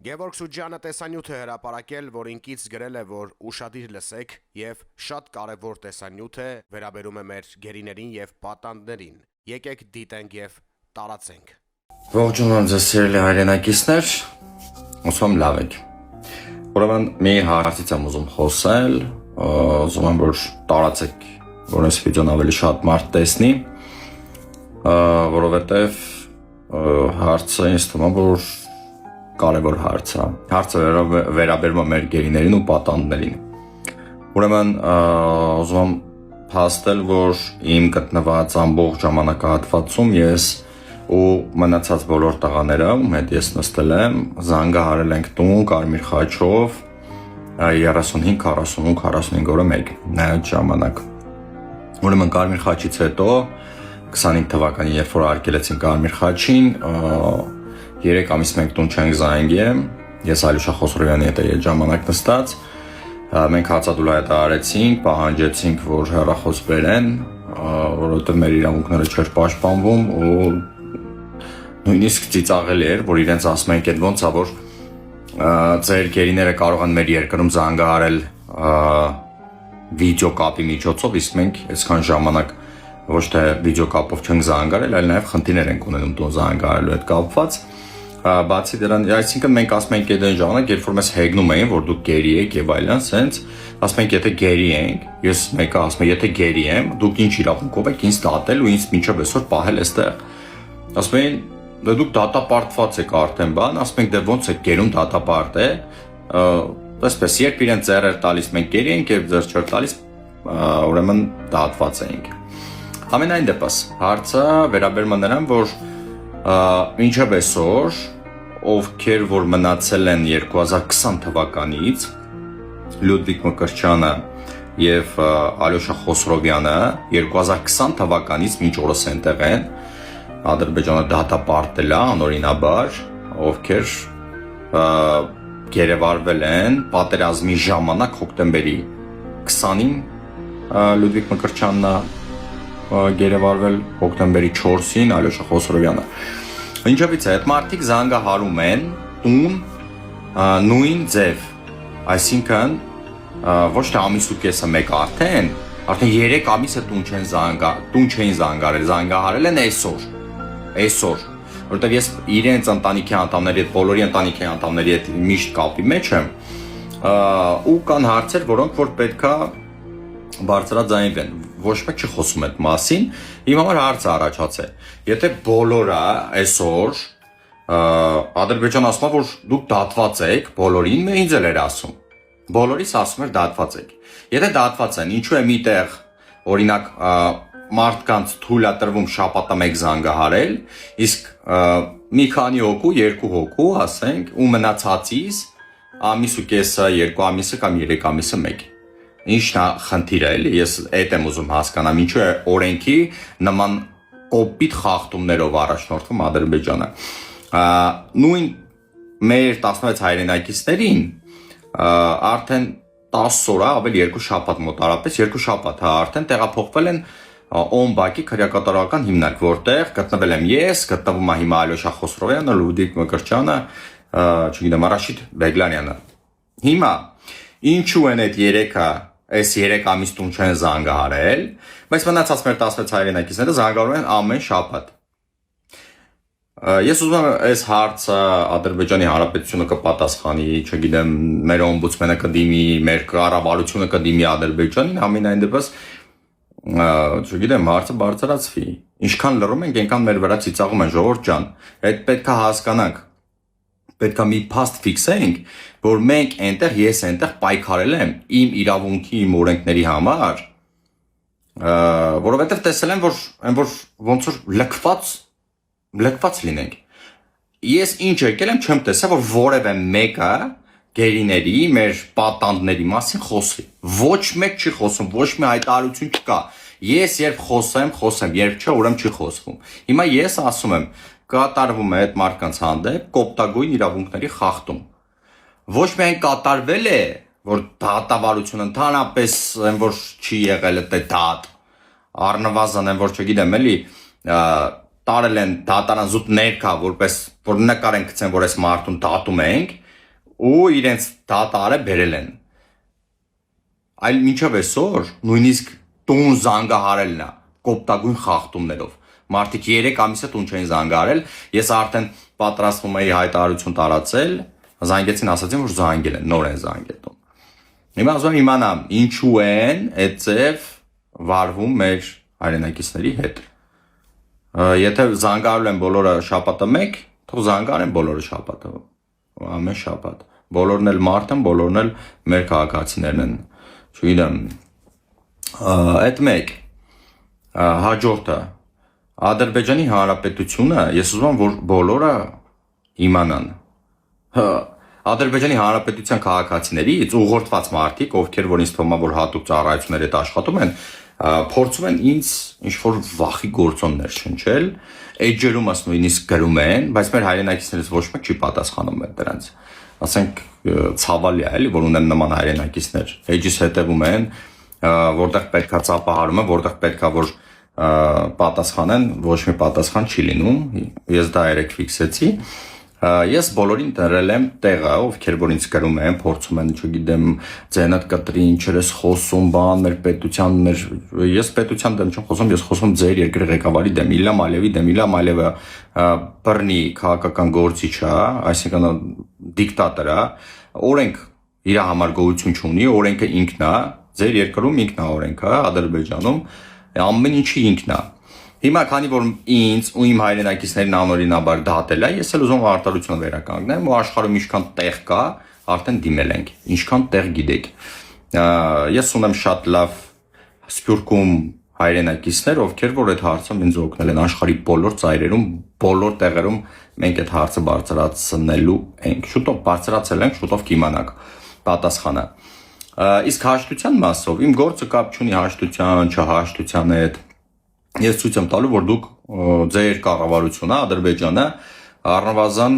Գևորգ Սուջյանը տեսանյութ է հրապարակել, որին կից գրել է, որ ուշադիր լսեք եւ շատ կարեւոր տեսանյութ է, վերաբերում է մեր գերիներին եւ պատանդներին։ Եկեք դիտենք եւ տարածենք։ Ողջունում ձեզ սիրելի հայրենակիցներ, ուսում լավ եք։ Ուրեմն մի հարցից եմ ուզում խոսել, ուզում եմ որ տարածեք, որ այս վիդեոն ավելի շատ մարդ տեսնի, որովհետեւ հարցը ինձ թվում է, որ կարևոր հարց է։ Հարցը վերաբերում է մեր գերիներին ու պատանդներին։ Ուրեմն ուզում եմ փաստել, որ իմ գտնված ամբողջ ժամանակահատվածում ես ու մնացած բոլոր տղաները, ում հետ ես նստել եմ, զանգահարել ենք տուն կարմիր խաչով 35, 48, 45 օրը մեկ այդ ժամանակ։ Ուրեմն կարմիր խաչից հետո 25 թվականին, երբ որ արգելեցին կարմիր խաչին, 3 ամիս մենք տուն չենք զանգել, ես Ալյուշա Խոսրովյանի հետ էի այդ ժամանակ նստած, մենք հացադուլա հետ արեցինք, պահանջեցինք, որ հեռախոս բերեն, որովհետև մեր իրավունքները չէր պաշտպանվում ու նույնիսկ ծիծաղելի էր, որ իրենց ասում ենք այդ ոնց է, որ ձեր գերիները կարող են մեր երկրում զանգահարել վիդեոկապի միջոցով, իսկ մենք այսքան ժամանակ ոչ թե վիդեոկապով չենք զանգահարել, այլ նաև խնդիրներ ենք ունենում տուն զանգահարելու հետ կապված։ Բացի դրան, այսինքն մենք ասում ենք այդ ժամանակ, երբ որ մեզ հեգնում էին, որ դուք գերի եք եւ այլն, սենց ասում ենք, եթե գերի ենք, ես մեկը ասում եմ, եթե գերի եմ, դուք ինչ իրավունքով եք ինձ դատել ու ինձ մինչև այսօր պահել այստեղ։ Ասում են, դե դուք դատապարտված եք արդեն բան, ասում ենք, դե ոնց եք գերում դատապարտ է։ Այսպես, երբ իրեն ձեռ էր տալիս, մենք գերի ենք, երբ ձեռ չէր տալիս, ուրեմն դատված էինք։ Ամենայն դեպս, հարցը վերաբերում է նրան, որ մինչև այսօր, ովքեր որ մնացել են 2020 թվականից, Լյուդվիգ Մկրտչյանը եւ Ալյուշա Խոսրովյանը 2020 թվականից մինչ օրս այնտեղ են, Ադրբեջանը դատապարտել է անօրինաբար, ովքեր գերեվարվել են պատերազմի ժամանակ հոկտեմբերի 20-ին Լյուդվիգ Մկրտչյանն գերեվարվել հոկտեմբերի 4-ին Ալյուշա Խոսրովյանը։ Ինչևից է, այդ մարդիկ զանգահարում են տուն նույն ձև, այսինքն ոչ թե ամիս ու կեսը մեկ արդեն 3 ամիս է տուն չէին զանգահարել, զանգահարել են այսօր, որովհետև ես իրենց ընտանիքի անդամների հետ, բոլորի ընտանիքի անդամների հետ միշտ կապի մեջ եմ, ու կան հարցեր, որոնք որ պետքա բարձրաձայնվեն, ոչ մեկ չի խոսում այդ մասին, իմ համար հարցը առաջացել, եթե բոլորը այսօր Ադրբեջան ասում է, որ դուք դատված եք, բոլորին ինձ էլ էր ասում, բոլորիս ասում էր դատված եք, եթե դատված են, ինչու է միտեղ, օրինակ մարդկանց թույլ է տրվում շաբաթը մեկ զանգահարել, իսկ մի քանի հոգու, 2 հոգու, ասենք, ու մնացածից ամիս ու կեսը, 2 ամիսը կամ 3 ամիսը մեկ։ Ինչն է խնդիրը, էլի, ես այդ եմ ուզում հասկանամ, ինչու է օրենքի նման կոպիտ խախտումներով առաջնորդվում Ադրբեջանը։ Նույն մեր 16 հայրենակիցներին արդեն 10 օր, ավելի 2 շաբաթ մոտարապես, 2 շաբաթ արդեն տեղափոխվել են Օմբակի քրեակատարական հիմնարկ, որտեղ գտնվել եմ ես, գտնվում է հիմա Ալյուշա Խոսրովյանը, Լյուդվիգ Մկրտչյանը, չգիտեմ, Ռաշիդ Բեգլանյանը։ Հիմա ինչու են այդ 3-ը այս 3 ամիս տուն չեն զանգահարել, բայց մնացած մեր 16 հայրենակիցները զանգահարում են ամեն շաբաթ։ Ես ուզում եմ այս հարցը Ադրբեջանի Հանրապետությունը կպատասխանի, չգիտեմ, մեր օմբուդսմենը կդիմի, մեր կառավարությունը կդիմի Ադրբեջանին, ամենայն դեպս, չգիտեմ, հարցը բարձրացվի։ Ինչքան լռում ենք, այնքան մեր վրա ծիծաղում են, ժողովուրդ ջան, այդ պետքա հասկանանք։ Պետք է մի փաստ ֆիքսենք, որ մենք այնտեղ, ես այնտեղ պայքարել եմ իմ իրավունքի, իմ օրենքների համար, որովհետև տեսել եմ, որ ոնց որ լքված լինենք։ Ես ինչ եկել եմ, չեմ տեսել, որ որևէ մեկը գերիների, մեր պատանդների մասին խոսի։ Ոչ մեկ չի խոսում, ոչ մի հայտարարություն չկա։ Ես երբ խոսեմ, երբ չէ, ուրեմն չի խոսվում։ Հիմա ես ասում եմ, կատարվում է այդ մարդկանց հանդեպ կոպտագույն իրավունքների խախտում։ Ոչ միայն կատարվել է, որ դատավարությունը ընդհանրապես այն որ չի եղել այդ դատ, առնվազն այն որ չգիտեմ էլի, տարել են դատարան զուտ ներքա, որպես որ նկար են գցեն, որ այս մարդուն դատում ենք, ու իրենց դատարը բերել են։ Այլ մինչև այսօր նույնիսկ տուն զանգահարելն է կոպտագույն խախտումներով։ Մարդիկ 3 ամիս է տուն չեն զանգահարել, ես արդեն պատրաստվում էի հայտարարություն տարածել, զանգեցին, ասացին, որ զանգել են, նոր են զանգել տուն։ Հիմա ուզում եմ իմանամ, ինչու են այդպես վարվում մեր հայրենակիցների հետ։ Եթե զանգարել են բոլորը շաբաթը մեկ, թող զանգարեն բոլորը շաբաթը, ամեն շաբաթ։ Բոլորն էլ մարդ են, բոլորն էլ մեր քաղաքացիներն են։ Չգիտեմ, այդ մեկ, հաջորդը, Ադրբեջանի Հանրապետությունը, ես ուզում եմ, որ բոլորը իմանան։ Ադրբեջանի Հանրապետության քաղաքացիներից ուղղորդված մարդիկ, ովքեր որ ինձ թվում է, որ հատուկ ծառայությունների հետ աշխատում են, փորձում են ինձ ինչ-որ վախի գործոններ շնչել, էջերում նույնիսկ գրում են, բայց մեր հայրենակիցներից ոչ մեկ չի պատասխանում դրանց։ Ասենք ցավալի է, էլի, որ ունեմ նման հայրենակիցներ, էջիս հետևում են, որտեղ պետքա ծափահարում են, որտեղ պետքա որ պատասխանեն, ոչ մի պատասխան չի լինում, ես դա երեք ֆիքսեցի, ես բոլորին դրել եմ տեղը, ովքեր որ ինձ գրում են, փորձում են, չգիտեմ, ձենդ կտրի, ինչեր ես խոսում, բան, մեր պետության, ես պետության դեմ չեմ խոսում, ես խոսում ձեր երկրի ղեկավարի դեմ, Իլհամ Ալիևի դեմ, Իլհամ Ալիևը բռնի քաղաքական գործիչ է, այսինքն դիկտատոր է, օրենք իր համար գոյություն չունի, օրենքը ինքն է, ձեր երկրում ինքն է օրենքը, Ադրբեջանում ամեն ինչի ինքն է։ Հիմա քանի որ ինձ ու իմ հայրենակիցներին անօրինաբար դատել է, ես էլ ուզում եմ արտարությունը վերականգնեմ ու աշխարհում ինչքան տեղ կա, արդեն դիմել ենք, ինչքան տեղ գիտեք։ Ես ունեմ շատ լավ Սփյուռքում հայրենակիցներ, ովքեր որ այդ հարցը ինձ օգնել են աշխարհի բոլոր ծայրերում, բոլոր տեղերում մենք այդ հարցը բարձրացնելու ենք։ Շուտով բարձրացել ենք, շուտով կիմանաք պատասխանը։ Իսկ հաշտության մասով իմ գործը կապ չունի հաշտության, չհաշտության հետ։ Ես ցույց եմ տալու, որ դուք ձեր կառավարությունը, Ադրբեջանը առնվազն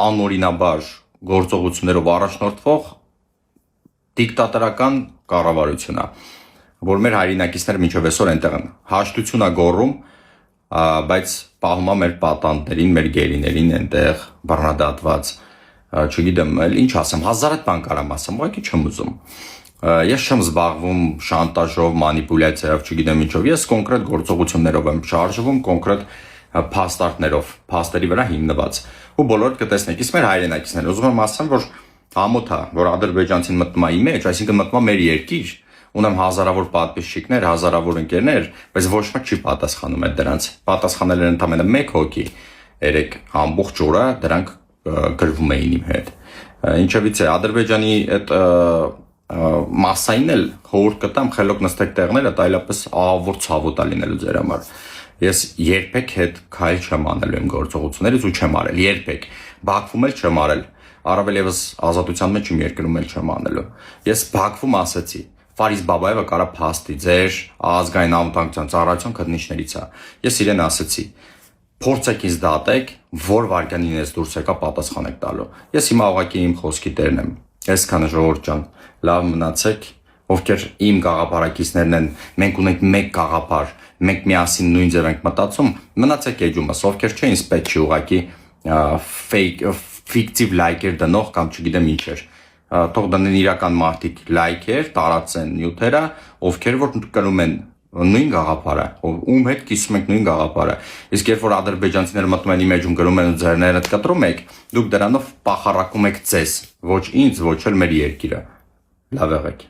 անօրինաբար գործողություններով առաջնորդվող դիկտատորական կառավարություն է, որ մեր հայրենակիցները մինչև այսօր այնտեղ են։ Հաշտություն է գոռում, բայց պահում է մեր պատանդներին, մեր գերիներին այնտեղ բռնադատված, չգիտեմ, ինչ ասեմ, հազարդ բան կարամ ասեմ, ուղղակի չեմ ուզում։ Ես չեմ զբաղվում շանտաժով, մանիպուլյացիայով, չգիտեմ ինչով, ես կոնկրետ գործողություններով եմ շարժվում, կոնկրետ փաստարկներով, փաստերի վրա հիմնված։ Ու բոլորդ կտեսնեք, իսկ մեր հայրենակիցները, ուզում եմ ասեմ, որ ամոթ է, որ ադրբեջանցին մտնում է իմ մեջ, այսինքն մտնում է մեր երկիր, ունեմ հազարավոր պատվիսչիկներ, հազարավոր ընկերներ, բայց ոչ մեկ չի պատասխանում այդ դրանց։ Պատասխանել են ընդամենը 1 հոգի, 3 ամբողջ օրը դրանք գրվում էին իմ հետ։ Ինչևից է Ադրբեջանի այդ մասային էլ խորհուրդ կտամ խելոք նստեք տեղները, այլապես ահավոր ցավոտ է լինելու ձեր համար։ Ես երբեք հետ քայլ չեմ անելու իմ գործողություններից ու չեմ արել, երբեք։ Բաքվում էլ չեմ արել, առավել եւս ազատության մեջ իմ երկրում էլ չեմ անելու։ Ես Բաքվում ասացի, Ֆարիզ Բաբաևը կարա փաստի, ձեր ազգային անվտանգության ծառայության քննիչներից է։ Ես իրեն ասացի, փորձեք ինձ դատեք, որ վարկանին ես դուրս եկա պատասխանեք տալու։ Ես հիմա ուղղակի իմ խոսքի տերն եմ։ Այսքանը ժողովուրդ ջան, լավ մնացեք, ովքեր իմ գաղափարակիցներն են, մենք ունենք մեկ գաղափար, մենք միասին նույն ձև ենք մտածում, մնացեք էջումս, ովքեր չէ ինձ պետք չի ուղղակի ֆիկտիվ լայքեր դնող կամ չգիտեմ ինչեր։ Թող դնեն իրական մարդիկ լայքեր, տարածեն նյութերը, ովքեր որ կրում են նույն գաղափարը, ում հետ կիսում ենք նույն գաղափարը։ Իսկ երբ որ ադրբեջանցիները մտնում են իմ էջում գրում են ու ձեռներդ կտրում եք, դուք դրանով պախարակում եք ձեզ, ոչ ինձ, ոչ էլ մեր երկիրը։ Լավ եղեք։